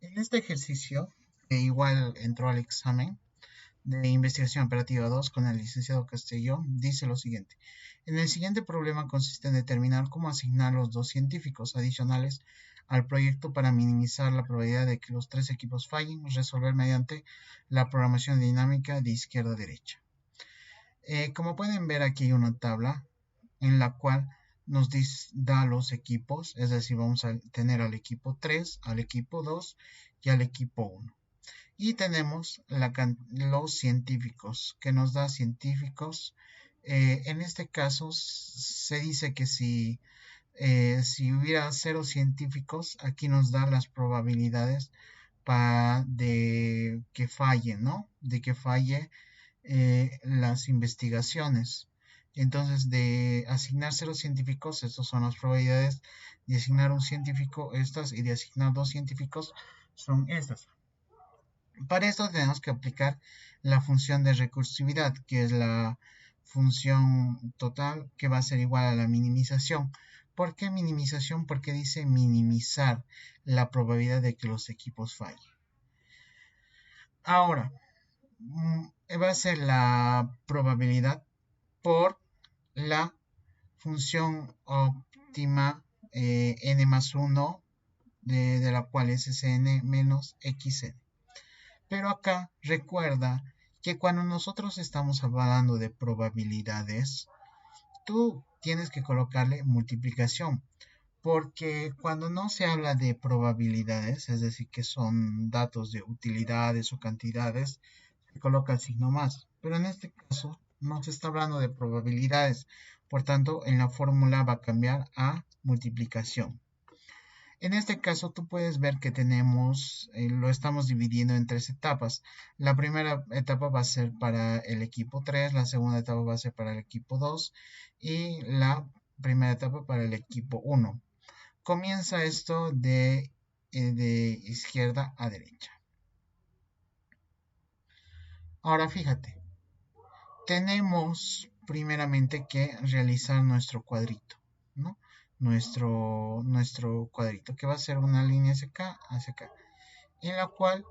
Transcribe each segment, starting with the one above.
En este ejercicio, igual entró al examen de investigación operativa 2 con el licenciado Castelló, dice lo siguiente. En el siguiente problema consiste en determinar cómo asignar los dos científicos adicionales al proyecto para minimizar la probabilidad de que los tres equipos fallen, resolver mediante la programación dinámica de izquierda a derecha. Como pueden ver, aquí hay una tabla en la cual nos da los equipos, es decir, vamos a tener al equipo 3, al equipo 2 y al equipo 1. Y tenemos los científicos, que nos da científicos. En este caso se dice que si hubiera 0 científicos, aquí nos da las probabilidades de que falle, ¿no? De que falle las investigaciones. Entonces, de asignar 0 científicos, estas son las probabilidades; de asignar un científico, estas; y de asignar 2 científicos, son estas. Para esto tenemos que aplicar la función de recursividad, que es la función total, que va a ser igual a la minimización. ¿Por qué minimización? Porque dice minimizar la probabilidad de que los equipos fallen. Ahora, va a ser la probabilidad por la función óptima n más 1, de la cual es Sn menos Xn. Pero acá recuerda que cuando nosotros estamos hablando de probabilidades, tú tienes que colocarle multiplicación, porque cuando no se habla de probabilidades, es decir, que son datos de utilidades o cantidades, se coloca el signo más. Pero en este caso no se está hablando de probabilidades, por tanto en la fórmula va a cambiar a multiplicación. En este caso tú puedes ver que lo estamos dividiendo en 3 etapas. La primera etapa va a ser para el equipo 3, la segunda etapa va a ser para el equipo 2 y la primera etapa para el equipo 1. Comienza esto de izquierda a derecha. Ahora fíjate, tenemos primeramente que realizar nuestro cuadrito, ¿no? Nuestro cuadrito, que va a ser una línea hacia acá, en la cual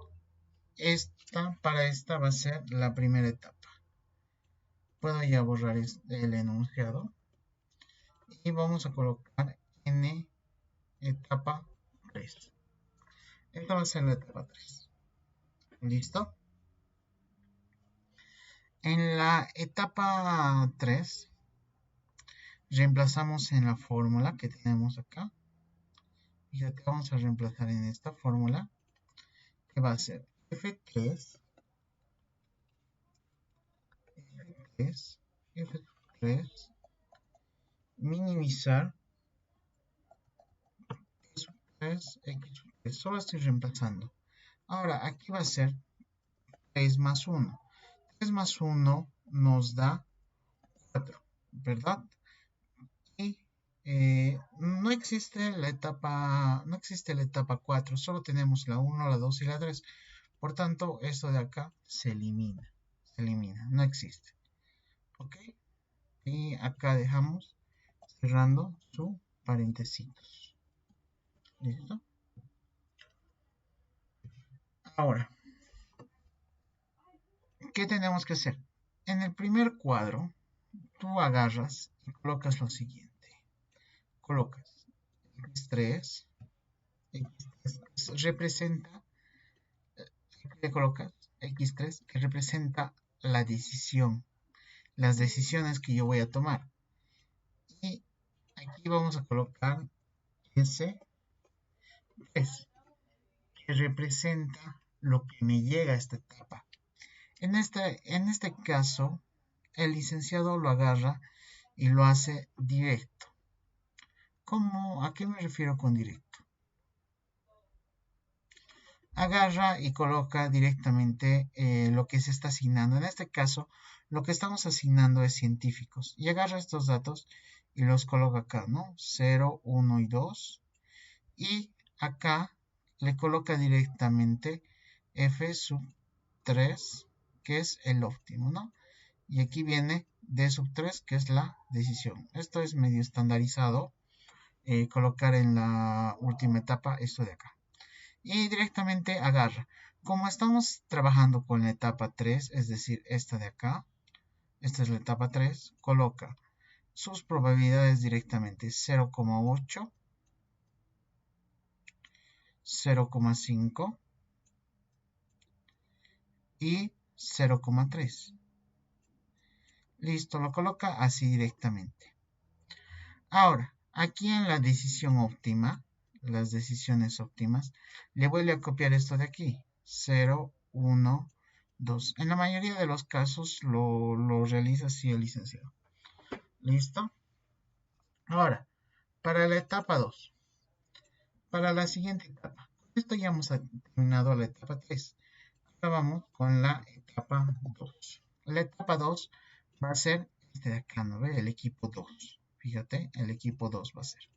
para esta va a ser la primera etapa. Puedo ya borrar el enunciado y vamos a colocar n etapa 3. Esta va a ser la etapa 3. ¿Listo? En la etapa 3 reemplazamos en la fórmula que tenemos acá. Fíjate, vamos a reemplazar en esta fórmula, que va a ser F3, F3, minimizar X3, X3. Solo estoy reemplazando. Ahora, aquí va a ser 3 más 1. 3 más 1 nos da 4, ¿verdad? Y no existe la etapa 4, solo tenemos la 1, la 2 y la 3. Por tanto, esto de acá se elimina, no existe. ¿Ok? Y acá dejamos cerrando su paréntesis. ¿Listo? Ahora, ¿qué tenemos que hacer? En el primer cuadro, tú agarras y colocas lo siguiente. Colocas X3, X3 representa, le colocas X3, que representa la decisión, las decisiones que yo voy a tomar. Y aquí vamos a colocar S3, que representa lo que me llega a esta etapa. En este caso, el licenciado lo agarra y lo hace directo. ¿A qué me refiero con directo? Agarra y coloca directamente lo que se está asignando. En este caso, lo que estamos asignando es científicos. Y agarra estos datos y los coloca acá, ¿no? 0, 1 y 2. Y acá le coloca directamente F sub 3, que es el óptimo, ¿no? Y aquí viene D sub 3, que es la decisión. Esto es medio estandarizado, colocar en la última etapa esto de acá. y directamente agarra. Como estamos trabajando con la etapa 3, es decir, esta de acá, esta es la etapa 3, coloca sus probabilidades directamente 0,8, 0,5 y 0,3. Listo, lo coloca así directamente. Ahora, aquí en la decisión óptima, las decisiones óptimas, le vuelve a copiar esto de aquí, 0, 1, 2. En la mayoría de los casos lo realiza así el licenciado. ¿Listo? Ahora, para la etapa 2, para la siguiente etapa. Con esto ya hemos terminado la etapa 3. Ahora vamos con la etapa 2. La etapa 2 va a ser este de acá, ¿no ve? El equipo 2. Fíjate, el equipo 2 va a ser.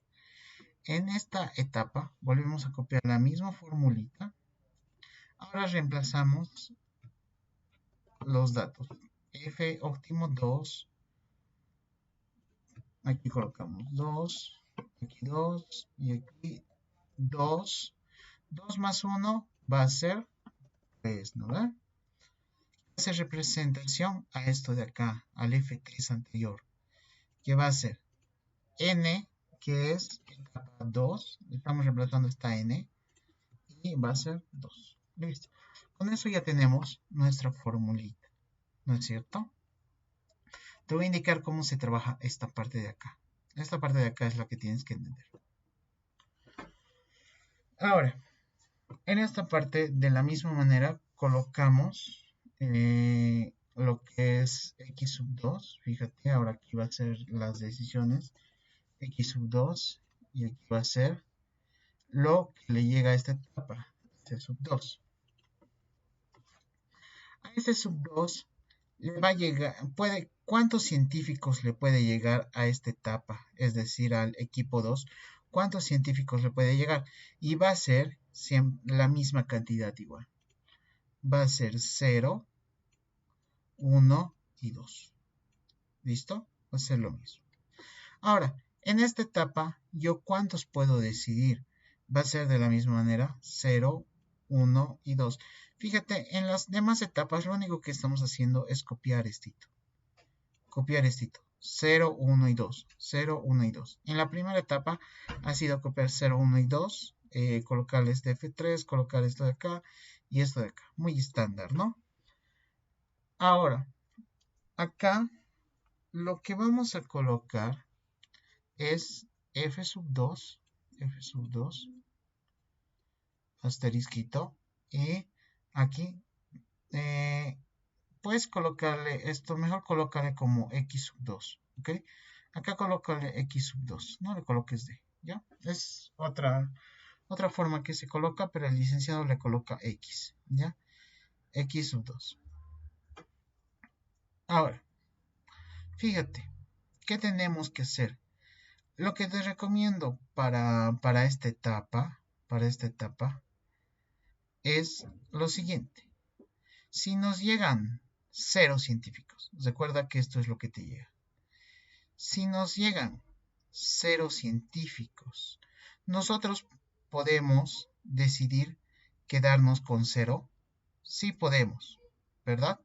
En esta etapa volvemos a copiar la misma formulita. Ahora reemplazamos los datos. F óptimo 2. Aquí colocamos 2. Aquí 2. Y aquí 2. 2 más 1 va a ser 3, ¿no ve? Hace representación a esto de acá, al F3 anterior, que va a ser N, que es etapa 2. Estamos reemplazando esta N. Y va a ser 2. Listo. Con eso ya tenemos nuestra formulita, ¿no es cierto? Te voy a indicar cómo se trabaja esta parte de acá. Esta parte de acá es la que tienes que entender. Ahora, en esta parte de la misma manera colocamos lo que es x sub 2. Fíjate, ahora aquí va a ser las decisiones x sub 2 y aquí va a ser lo que le llega a esta etapa, este sub 2. A este sub 2 le va a llegar, ¿cuántos científicos le puede llegar a esta etapa? Es decir, al equipo 2, ¿cuántos científicos le puede llegar? Y va a ser la misma cantidad igual. Va a ser 0, 1 y 2. ¿Listo? Va a ser lo mismo. Ahora, en esta etapa, ¿yo cuántos puedo decidir? Va a ser de la misma manera, 0, 1 y 2. Fíjate, en las demás etapas lo único que estamos haciendo es copiar estito. Copiar estito. 0, 1 y 2. 0, 1 y 2. En la primera etapa ha sido copiar 0, 1 y 2. Colocarle este F3, colocar esto de acá y esto de acá. Muy estándar, ¿no? Ahora, acá lo que vamos a colocar es F sub 2. F sub 2. Asterisquito. Y aquí puedes colocarle esto, mejor colocarle como x sub 2, ¿ok? Acá colocarle x sub 2, no le coloques d, ¿ya? Es otra forma que se coloca, pero el licenciado le coloca x, ¿ya? X sub 2. Ahora, fíjate, ¿qué tenemos que hacer? Lo que te recomiendo para esta etapa, es lo siguiente. Si nos llegan 0 científicos, recuerda que esto es lo que te llega. Si nos llegan 0 científicos, nosotros podemos decidir quedarnos con 0. Sí podemos, ¿verdad?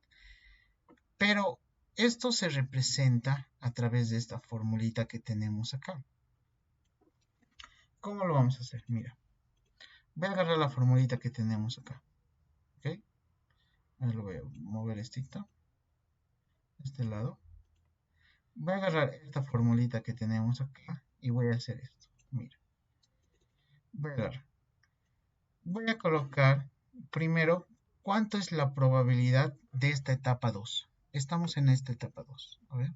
Pero esto se representa a través de esta formulita que tenemos acá. ¿Cómo lo vamos a hacer? Mira, voy a agarrar la formulita que tenemos acá. ¿Ok? Ahora lo voy a mover este lado. Voy a agarrar esta formulita que tenemos acá y voy a hacer esto. Mira. Voy a colocar primero cuánto es la probabilidad de esta etapa 2. Estamos en esta etapa 2. A ver.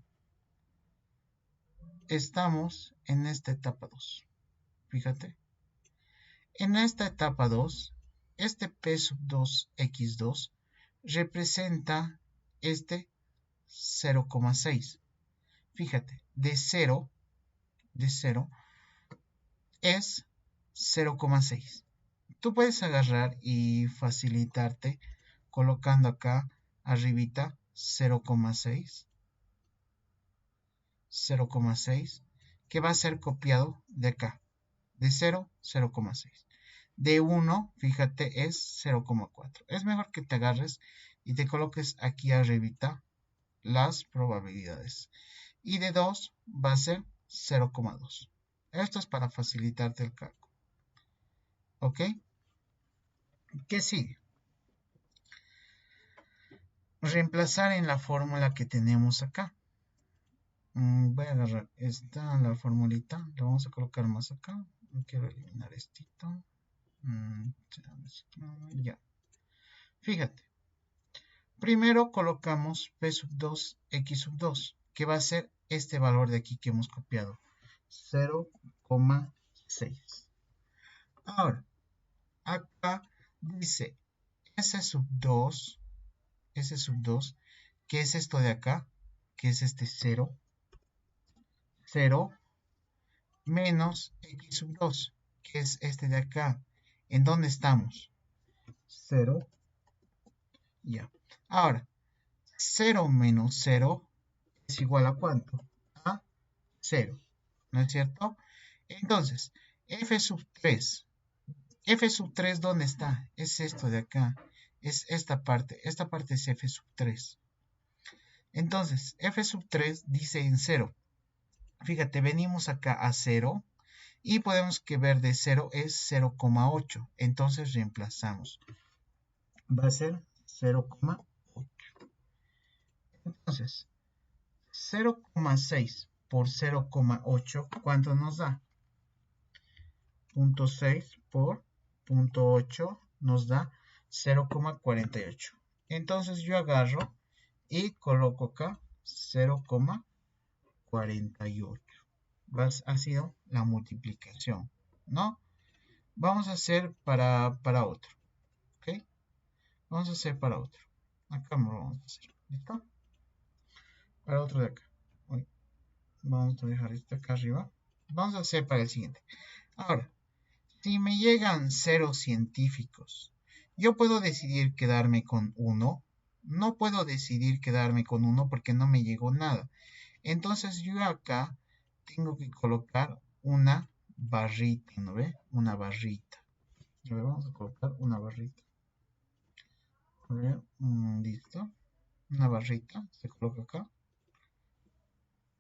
Estamos en esta etapa 2. Fíjate. En esta etapa 2, este P sub 2 x2 representa este 0,6. Fíjate, de 0 es 0,6. Tú puedes agarrar y facilitarte colocando acá arribita 0,6, que va a ser copiado de acá, de 0, 0,6. de 1, fíjate, es 0,4. Es mejor que te agarres y te coloques aquí arribita las probabilidades. Y de 2 va a ser 0,2. Esto es para facilitarte el cálculo. ¿Ok? ¿Qué sigue? Reemplazar en la fórmula que tenemos acá. Voy a agarrar esta, la formulita, la vamos a colocar más acá. Quiero eliminar esto. Ya. Fíjate. Primero colocamos p sub 2, x sub 2, que va a ser este valor de aquí que hemos copiado. 0,6. Ahora, acá dice s sub 2, que es esto de acá, que es este 0, 0 menos x sub 2, que es este de acá. ¿En dónde estamos? 0. Ya. Ahora, 0 menos 0 es igual a ¿cuánto? A 0. ¿No es cierto? Entonces, f sub 3. F sub 3, ¿dónde está? Es esto de acá. Es esta parte. Esta parte es f sub 3. Entonces, f sub 3 dice en 0. Fíjate, venimos acá a 0 y podemos que ver de 0 es 0,8. Entonces reemplazamos. Va a ser 0,8. Entonces, 0,6 por 0,8, ¿cuánto nos da? 0,6 por 0,8 nos da 0,48. Entonces yo agarro y coloco acá 0,48. Ha sido la multiplicación, ¿no? Vamos a hacer para otro, ¿ok? Vamos a hacer para otro. Acá lo vamos a hacer, ¿listo? Para otro de acá. Vamos a dejar esto acá arriba. Vamos a hacer para el siguiente. Ahora, si me llegan 0 científicos, ¿yo puedo decidir quedarme con 1? No puedo decidir quedarme con 1 porque no me llegó nada. Entonces yo acá tengo que colocar una barrita, ¿no ve? Una barrita. A ver, vamos a colocar una barrita. A ver, listo. Una barrita, se coloca acá.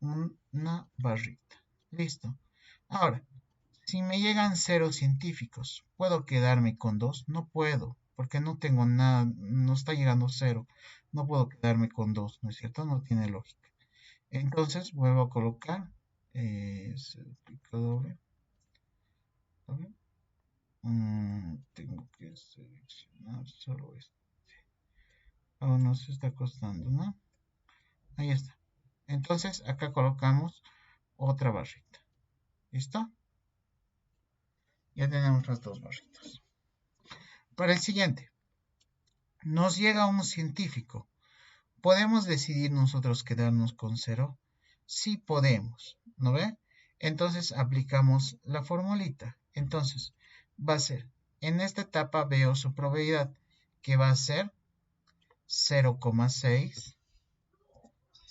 Una barrita. Listo. Ahora, si me llegan 0 científicos, ¿puedo quedarme con 2? No puedo, porque no tengo nada, no está llegando 0. No puedo quedarme con 2, ¿no es cierto? No tiene lógica. Entonces vuelvo a colocar doble. Tengo que seleccionar solo este. Oh, no se está costando, ¿no? Ahí está. Entonces acá colocamos otra barrita. ¿Listo? Ya tenemos las dos barritas. Para el siguiente, nos llega un científico. ¿Podemos decidir nosotros quedarnos con 0? Sí podemos, ¿no ve? Entonces aplicamos la formulita. Entonces va a ser, en esta etapa veo su probabilidad, que va a ser 0,6.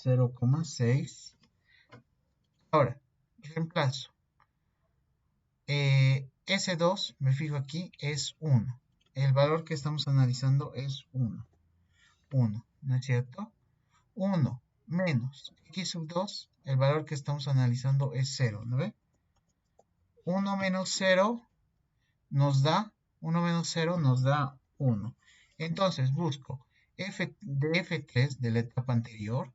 0,6. Ahora, reemplazo. S2, me fijo aquí, es 1. El valor que estamos analizando es 1. 1, ¿no es cierto? 1 menos x sub 2, el valor que estamos analizando es 0, ¿no ve? 1 menos 0 nos da, 1 menos 0 nos da 1. Entonces busco de f3 de la etapa anterior,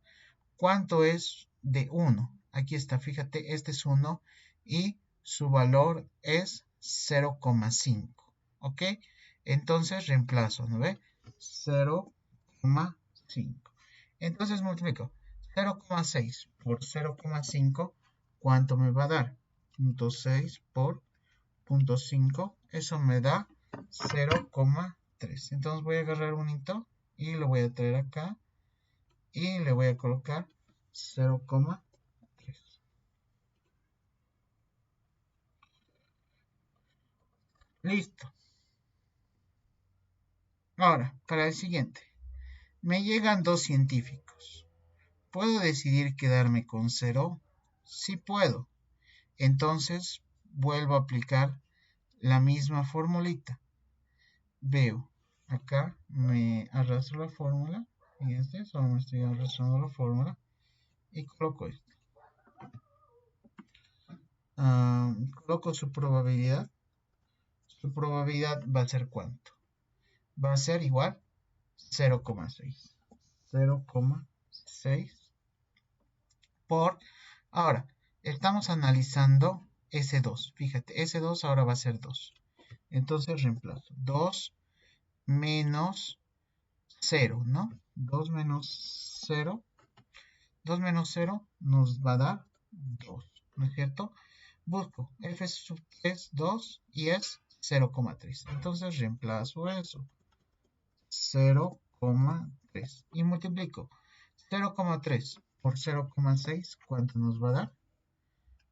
¿cuánto es de 1? Aquí está, fíjate, este es 1 y su valor es 0,5, ¿ok? Entonces reemplazo, ¿no ve? 0,5. Entonces multiplico 0,6 por 0,5, ¿cuánto me va a dar? 0,6 por 0,5, eso me da 0,3. Entonces voy a agarrar un hito y lo voy a traer acá y le voy a colocar 0,3. Listo. Ahora, para el siguiente. Me llegan 2 científicos. ¿Puedo decidir quedarme con 0? Sí puedo. Entonces vuelvo a aplicar la misma formulita. Veo, acá me arrastro la fórmula, fíjense, solo me estoy arrastrando la fórmula y coloco esto. Coloco su probabilidad va a ser ¿cuánto? Va a ser igual 0,6. 0,6 por... Ahora, estamos analizando S2. Fíjate, S2 ahora va a ser 2. Entonces reemplazo 2 menos 0, ¿no? 2 menos 0. 2 menos 0 nos va a dar 2, ¿no es cierto? Busco f sub 3, 2 y es 0,3. Entonces reemplazo eso. 0,3 y multiplico 0,3 por 0,6, ¿cuánto nos va a dar?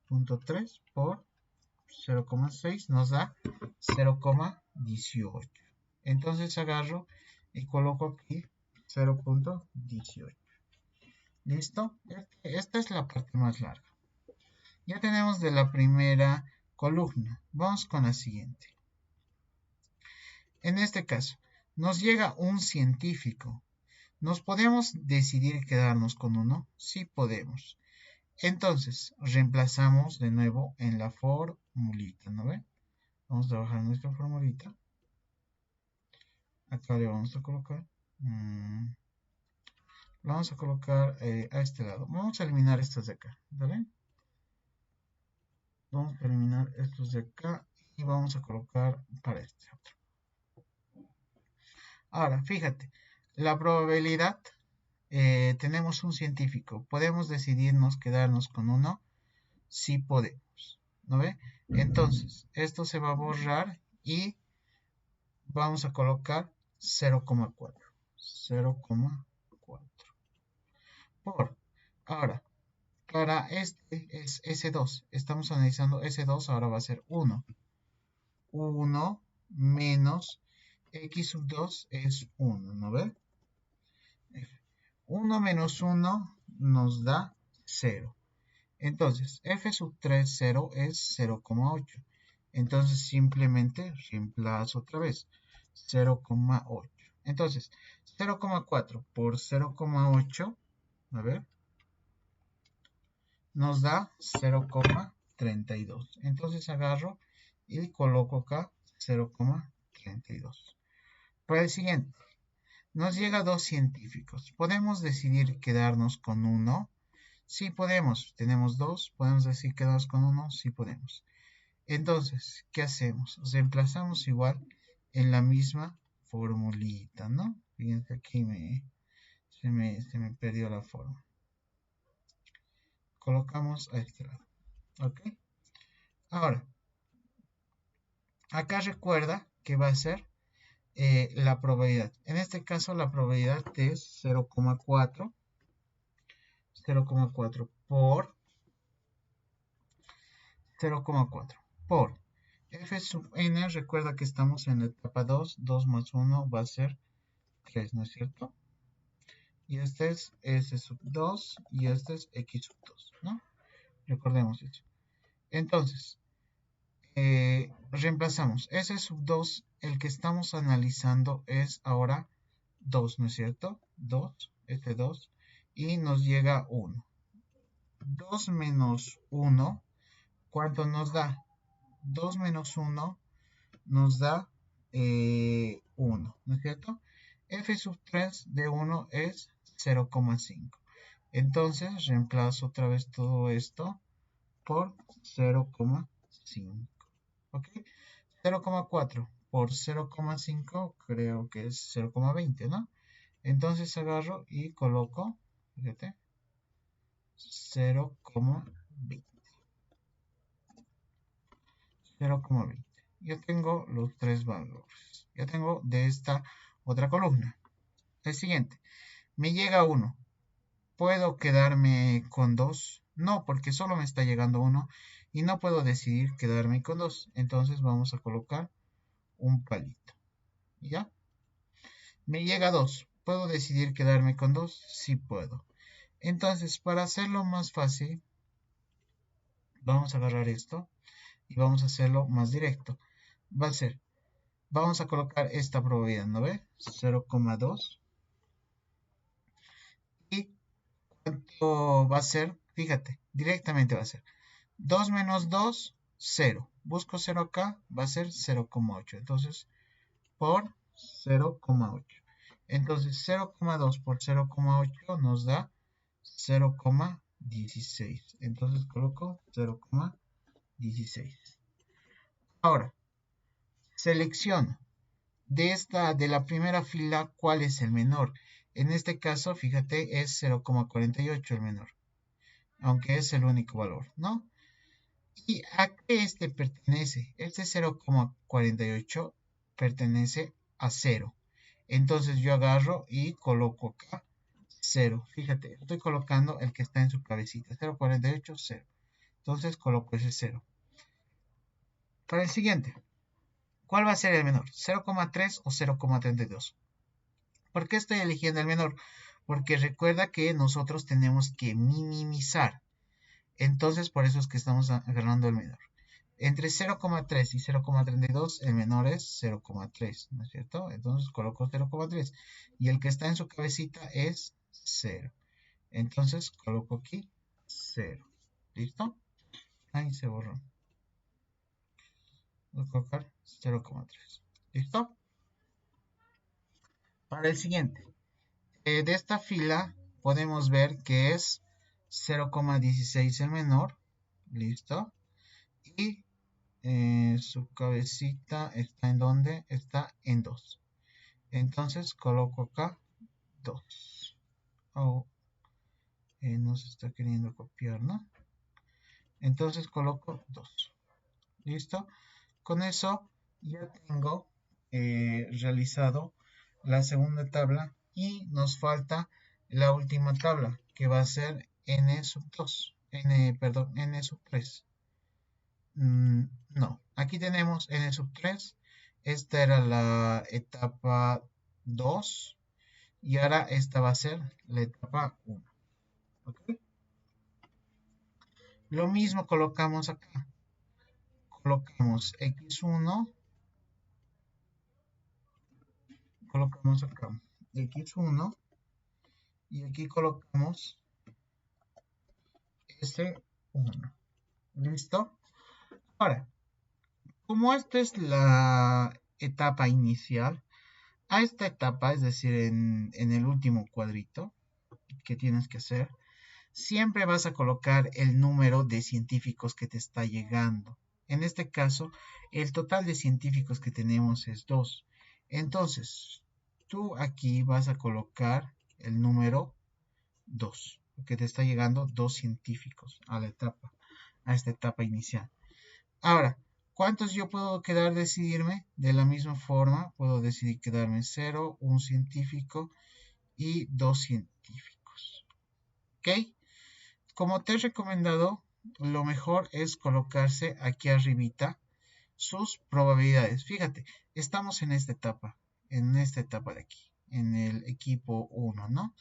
0,3 por 0,6 nos da 0,18. Entonces agarro y coloco aquí 0,18. ¿Listo? Esta es la parte más larga. Ya tenemos de la primera columna. Vamos con la siguiente. En este caso, nos llega un científico. ¿Nos podemos decidir quedarnos con uno? Sí podemos. Entonces, reemplazamos de nuevo en la formulita, ¿no ven? Vamos a trabajar nuestra formulita. Acá le vamos a colocar... lo vamos a colocar a este lado. Vamos a eliminar estos de acá, ¿vale? Vamos a eliminar estos de acá y vamos a colocar para este otro. Ahora, fíjate, la probabilidad, tenemos un científico. ¿Podemos decidirnos quedarnos con uno? Sí podemos, ¿no ve? Entonces, esto se va a borrar y vamos a colocar 0,4. 0,4. Por, ahora, para este es S2. Estamos analizando S2, ahora va a ser 1. 1 menos x sub 2 es 1, ¿no ve? 1 menos 1 nos da 0. Entonces, f sub 3, 0 es 0,8. Entonces, simplemente reemplazo otra vez. 0,8. Entonces, 0,4 por 0,8, a ver, nos da 0,32. Entonces agarro y coloco acá 0,32. Para el siguiente, nos llega dos científicos. ¿Podemos decidir quedarnos con uno? Sí podemos. Tenemos dos. ¿Podemos decir quedarnos con uno? Sí podemos. Entonces, ¿qué hacemos? Reemplazamos igual en la misma formulita, ¿no? Fíjense, aquí se me perdió la forma. Colocamos a este lado. ¿Ok? Ahora, acá recuerda que va a ser la probabilidad. En este caso la probabilidad es 0,4. 0,4 por 0,4 por f sub n. Recuerda que estamos en la etapa 2. 2 más 1 va a ser 3, ¿no es cierto? Y este es s sub 2 y este es x sub 2, ¿no? Recordemos eso. Entonces, reemplazamos s sub 2, el que estamos analizando es ahora 2, ¿no es cierto? 2, este 2, y nos llega 1. 2 menos 1, ¿cuánto nos da? 2 menos 1 nos da 1, ¿no es cierto? F sub 3 de 1 es 0,5. Entonces reemplazo otra vez todo esto por 0,5. ¿Ok? 0,4 por 0,5 creo que es 0,20, ¿no? Entonces agarro y coloco, fíjate, 0,20. 0,20. Yo tengo los tres valores. Ya tengo de esta otra columna. El siguiente. Me llega 1. ¿Puedo quedarme con 2? No, porque solo me está llegando 1 y no puedo decidir quedarme con 2. Entonces vamos a colocar un palito. ¿Ya? Me llega 2. ¿Puedo decidir quedarme con 2? Sí puedo. Entonces, para hacerlo más fácil, vamos a agarrar esto y vamos a hacerlo más directo. va a ser, vamos a colocar esta probabilidad, ¿no ve? 0,2. ¿Y cuánto va a ser? Fíjate, directamente va a ser 2 menos 2, 0. Busco 0 acá, va a ser 0,8. Entonces, por 0,8. Entonces, 0,2 por 0,8 nos da 0,16. Entonces, coloco 0,16. Ahora, selecciono de la primera fila cuál es el menor. En este caso, fíjate, es 0,48 el menor, aunque es el único valor, ¿no? ¿Y a qué este pertenece? Este 0,48 pertenece a 0. Entonces yo agarro y coloco acá 0. Fíjate, estoy colocando el que está en su cabecita. 0,48, 0. Entonces coloco ese 0. Para el siguiente, ¿cuál va a ser el menor? ¿0,3 o 0,32? ¿Por qué estoy eligiendo el menor? Porque recuerda que nosotros tenemos que minimizar. Entonces por eso es que estamos agarrando el menor. Entre 0,3 y 0,32 el menor es 0,3, ¿no es cierto? Entonces coloco 0,3 y el que está en su cabecita es 0. Entonces coloco aquí 0. ¿Listo? Ahí se borró. Voy a colocar 0,3. ¿Listo? Para el siguiente. De esta fila podemos ver que es 0,16 el menor. ¿Listo? Y su cabecita está en donde está en 2. Entonces coloco acá 2. Oh, no se está queriendo copiar, ¿no? Entonces coloco 2. ¿Listo? Con eso ya tengo realizado la segunda tabla y nos falta la última tabla que va a ser n sub 2. Perdón, n sub 3. No, aquí tenemos n sub 3. Esta era la etapa 2 y ahora esta va a ser la etapa 1. ¿Okay? Lo mismo colocamos acá. Colocamos x1, colocamos acá x1 y aquí colocamos s1. ¿Listo? Ahora, como esta es la etapa inicial, a esta etapa, es decir, en el último cuadrito que tienes que hacer, siempre vas a colocar el número de científicos que te está llegando. En este caso, el total de científicos que tenemos es 2. Entonces, tú aquí vas a colocar el número 2, porque te está llegando 2 científicos a esta etapa inicial. Ahora, ¿cuántos yo puedo quedar decidirme? De la misma forma, puedo decidir quedarme 0, 1 científico y 2 científicos. ¿Ok? Como te he recomendado, lo mejor es colocarse aquí arribita sus probabilidades. Fíjate, estamos en esta etapa de aquí, en el equipo 1, ¿no?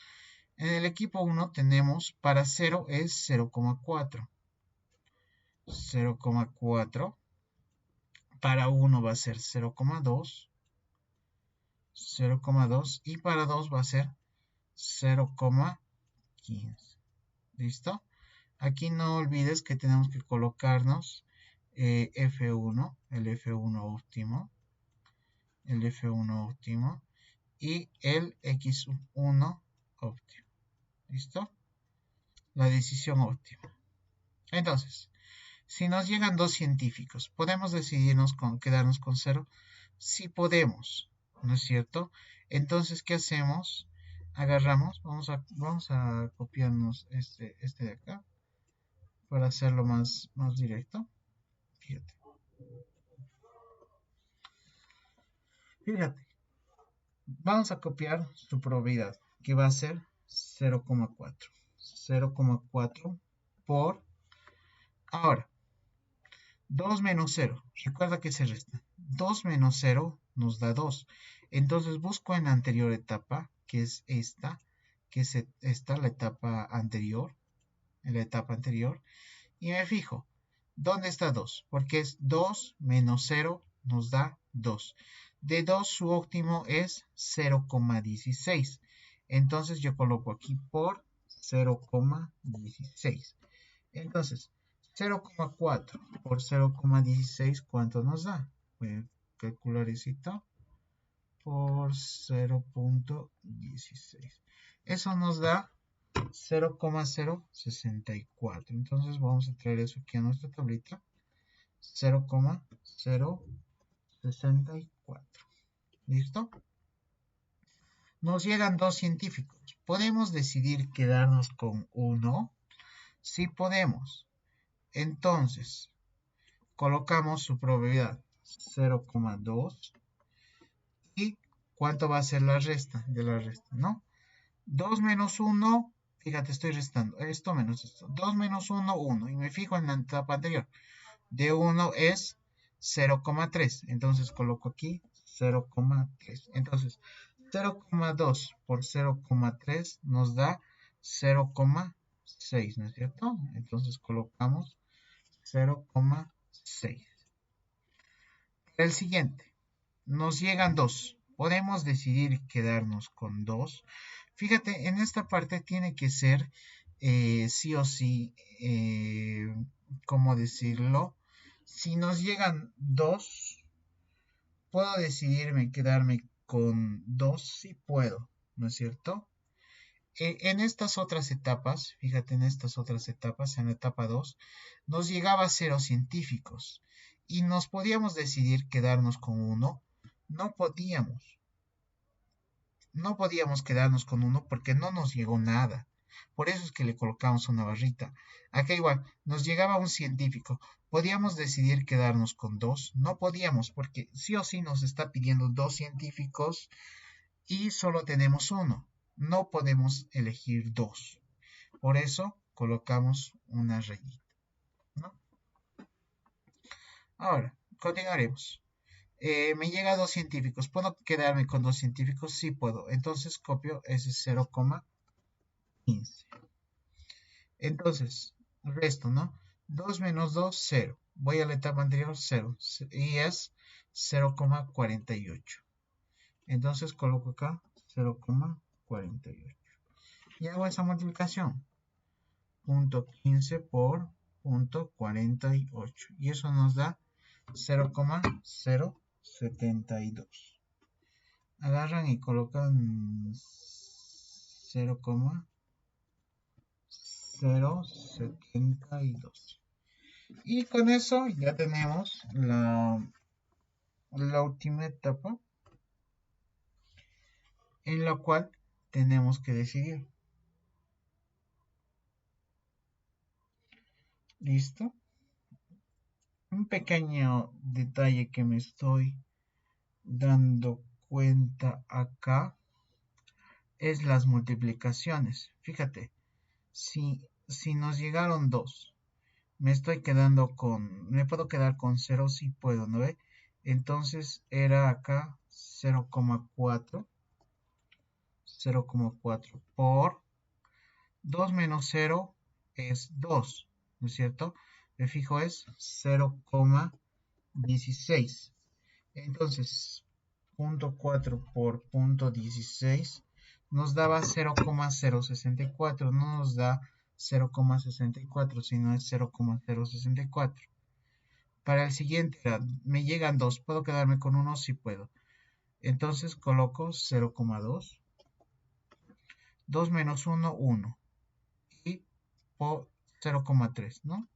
En el equipo 1 tenemos para 0 es 0,4. 0,4. Para 1 va a ser 0,2. 0,2 y para 2 va a ser 0,15. ¿Listo? Aquí no olvides que tenemos que colocarnos F1, el F1 óptimo, el F1 óptimo y el X1 óptimo. ¿Listo? La decisión óptima. Entonces, si nos llegan 2 científicos, ¿podemos decidirnos con quedarnos con 0? Sí podemos, ¿no es cierto? Entonces, ¿qué hacemos? Agarramos, vamos a copiarnos este de acá para hacerlo más directo. Fíjate. Fíjate. Vamos a copiar su probabilidad, que va a ser 0,4. 0,4 por... Ahora, 2 menos 0. Recuerda que se resta. 2 menos 0 nos da 2. Entonces busco en la anterior etapa, que es esta, la etapa anterior, en la etapa anterior, y me fijo, ¿dónde está 2? Porque es 2 menos 0 nos da 2. De 2 su óptimo es 0,16. Entonces yo coloco aquí por 0,16. Entonces, 0,4 por 0,16, ¿cuánto nos da? Voy a calcular esto por 0,16. Eso nos da 0,064. Entonces vamos a traer eso aquí a nuestra tablita. 0,064. ¿Listo? Nos llegan dos científicos. ¿Podemos decidir quedarnos con uno? Sí podemos. Entonces, colocamos su probabilidad 0,2 y ¿cuánto va a ser la resta de la resta? ¿No? 2 menos 1, fíjate, estoy restando esto menos esto. 2 menos 1, 1. Y me fijo en la etapa anterior. De 1 es 0,3. Entonces coloco aquí 0,3. Entonces 0,2 por 0,3 nos da 0,6, ¿no es cierto? Entonces colocamos 0,6. El siguiente, nos llegan 2. Podemos decidir quedarnos con 2. Fíjate, en esta parte tiene que ser sí o sí, ¿cómo decirlo? Si nos llegan 2, ¿puedo decidirme quedarme con 2? Sí puedo, ¿no es cierto? En estas otras etapas, fíjate, en estas otras etapas, en la etapa 2, nos llegaba 0 científicos y nos podíamos decidir quedarnos con 1. No podíamos. No podíamos quedarnos con 1 porque no nos llegó nada. Por eso es que le colocamos una barrita. Acá igual, nos llegaba un científico. ¿Podíamos decidir quedarnos con 2? No podíamos porque sí o sí nos está pidiendo 2 científicos y solo tenemos 1. No podemos elegir 2. Por eso colocamos una rayita, ¿no? Ahora, continuaremos. Me llega 2 científicos. ¿Puedo quedarme con 2 científicos? Sí puedo. Entonces copio ese 0,15. Entonces, resto, ¿no? 2 menos 2, 0. Voy a la etapa anterior, 0. Y es 0,48. Entonces coloco acá 0,48. Y hago esa multiplicación. 0,15 por 0,48. Y eso nos da 0,072. Agarran y colocan 0,072. Y con eso ya tenemos la última etapa en la cual tenemos que decidir. ¿Listo? Un pequeño detalle que me estoy dando cuenta acá es las multiplicaciones. Fíjate, si nos llegaron 2, me puedo quedar con 0, si puedo, ¿no ve? Entonces era acá 0,4 por 2 menos 0 es 2, ¿no es cierto? Me fijo, es 0,16. Entonces, 0,4 por 0,16 nos daba 0,064, no nos da 0,64, sino es 0,064. Para el siguiente, me llegan 2, ¿puedo quedarme con 1? Sí puedo. Entonces coloco 0,2. 2 menos 1, 1. Y por 0,3, ¿no?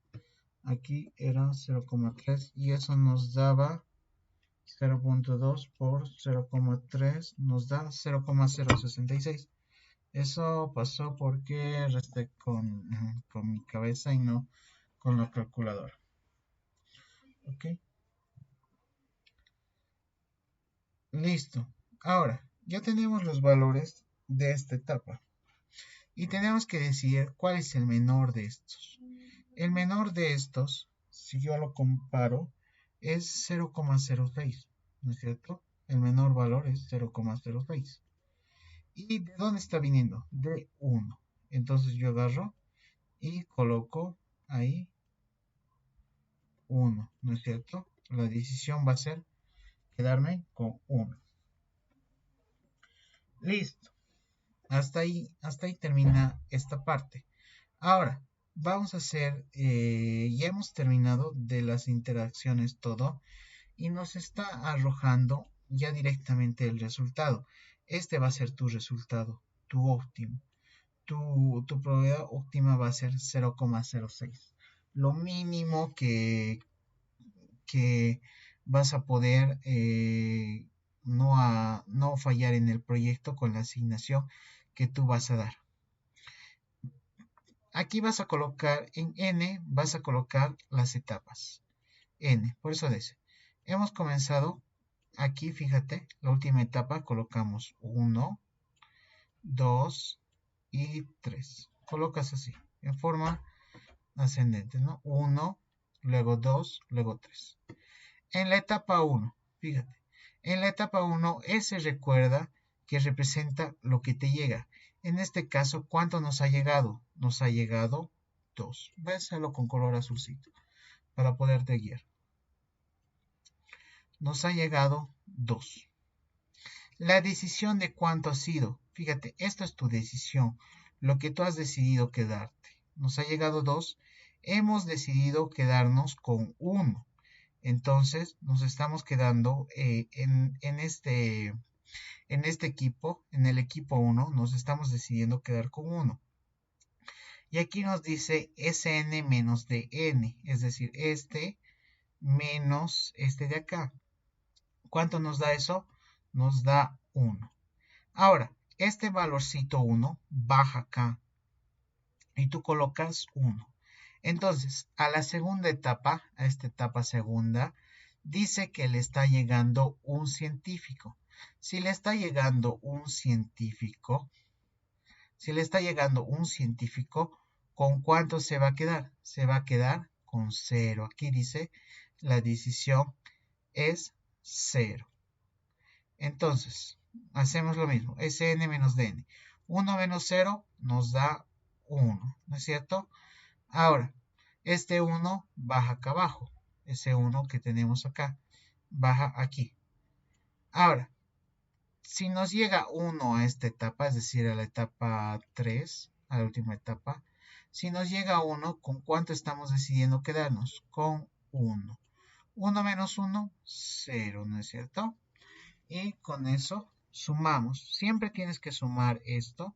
Aquí era 0,3 y eso nos daba 0,2 por 0,3 nos da 0,066. Eso pasó porque resté con mi cabeza y no con la calculadora. ¿Ok? Listo. Ahora, ya tenemos los valores de esta etapa. Y tenemos que decidir cuál es el menor de estos. El menor de estos, si yo lo comparo, es 0,06. ¿No es cierto? El menor valor es 0,06. ¿Y de dónde está viniendo? De 1. Entonces yo agarro y coloco ahí 1, ¿no es cierto? La decisión va a ser quedarme con 1. Listo. Hasta ahí termina esta parte. Ahora, vamos a hacer, ya hemos terminado de las interacciones todo y nos está arrojando ya directamente el resultado. Este va a ser tu resultado, tu óptimo. Tu probabilidad óptima va a ser 0,06. Lo mínimo que vas a poder no fallar en el proyecto con la asignación que tú vas a dar. Aquí vas a colocar en N, vas a colocar las etapas. N, por eso dice, hemos comenzado, aquí fíjate, la última etapa colocamos 1, 2 y 3. Colocas así, en forma ascendente, ¿no? 1, luego 2, luego 3. En la etapa 1, fíjate, en la etapa 1, S recuerda que representa lo que te llega. En este caso, ¿cuánto nos ha llegado? Nos ha llegado 2. Voy a hacerlo con color azulcito para poderte guiar. Nos ha llegado 2. La decisión de cuánto ha sido. Fíjate, esto es tu decisión. Lo que tú has decidido quedarte. Nos ha llegado 2. Hemos decidido quedarnos con 1. Entonces nos estamos quedando en este equipo, en el equipo 1, nos estamos decidiendo quedar con 1. Y aquí nos dice Sn menos Dn, es decir, este menos este de acá. ¿Cuánto nos da eso? Nos da 1. Ahora, este valorcito 1 baja acá y tú colocas 1. Entonces, a la segunda etapa, a esta etapa segunda, dice que le está llegando un científico. Si le está llegando un científico, ¿con cuánto se va a quedar? Se va a quedar con 0. Aquí dice, la decisión es 0. Entonces, hacemos lo mismo, Sn menos Dn. 1 menos 0 nos da 1, ¿no es cierto? Ahora, este 1 baja acá abajo. Ese 1 que tenemos acá, baja aquí. Ahora, si nos llega 1 a esta etapa, es decir, a la etapa 3, a la última etapa, si nos llega 1, ¿con cuánto estamos decidiendo quedarnos? Con 1. 1 menos 1, 0, ¿no es cierto? Y con eso sumamos. Siempre tienes que sumar esto.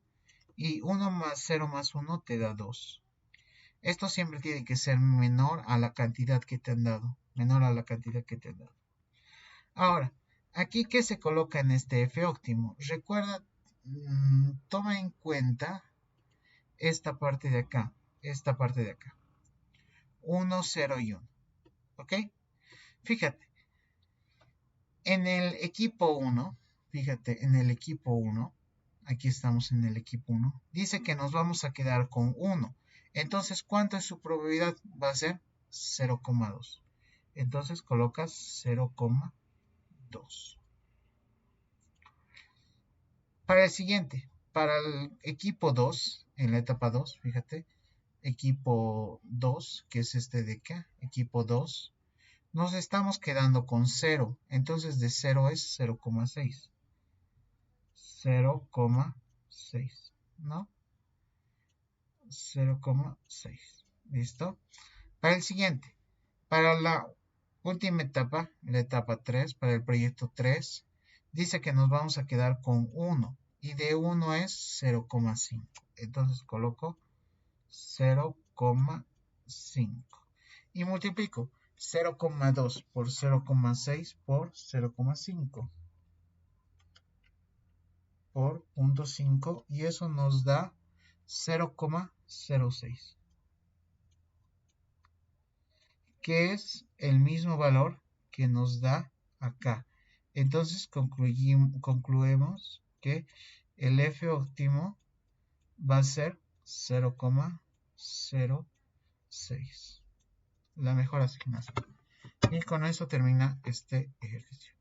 Y 1 más 0 más 1 te da 2. Esto siempre tiene que ser menor a la cantidad que te han dado. Menor a la cantidad que te han dado. Ahora, aquí, ¿qué se coloca en este F óptimo? Recuerda, toma en cuenta esta parte de acá. Esta parte de acá. 1, 0 y 1. ¿Ok? Fíjate. En el equipo 1, fíjate, en el equipo 1, aquí estamos en el equipo 1, dice que nos vamos a quedar con 1. Entonces, ¿cuánto es su probabilidad? Va a ser 0,2. Entonces colocas 0,2. Para el siguiente, para el equipo 2, en la etapa 2, fíjate, equipo 2, que es este de acá, equipo 2, nos estamos quedando con 0. Entonces de 0 es 0,6. 0,6, ¿no? 0,6. ¿Listo? Para el siguiente, para la última etapa, la etapa 3, para el proyecto 3, dice que nos vamos a quedar con 1 y de 1 es 0,5. Entonces coloco 0,5 y multiplico 0,2 por 0,6 por 0,5 por 0,5 y eso nos da 0,06, que es el mismo valor que nos da acá. Entonces concluimos que el F óptimo va a ser 0,06, la mejor asignación. Y con eso termina este ejercicio.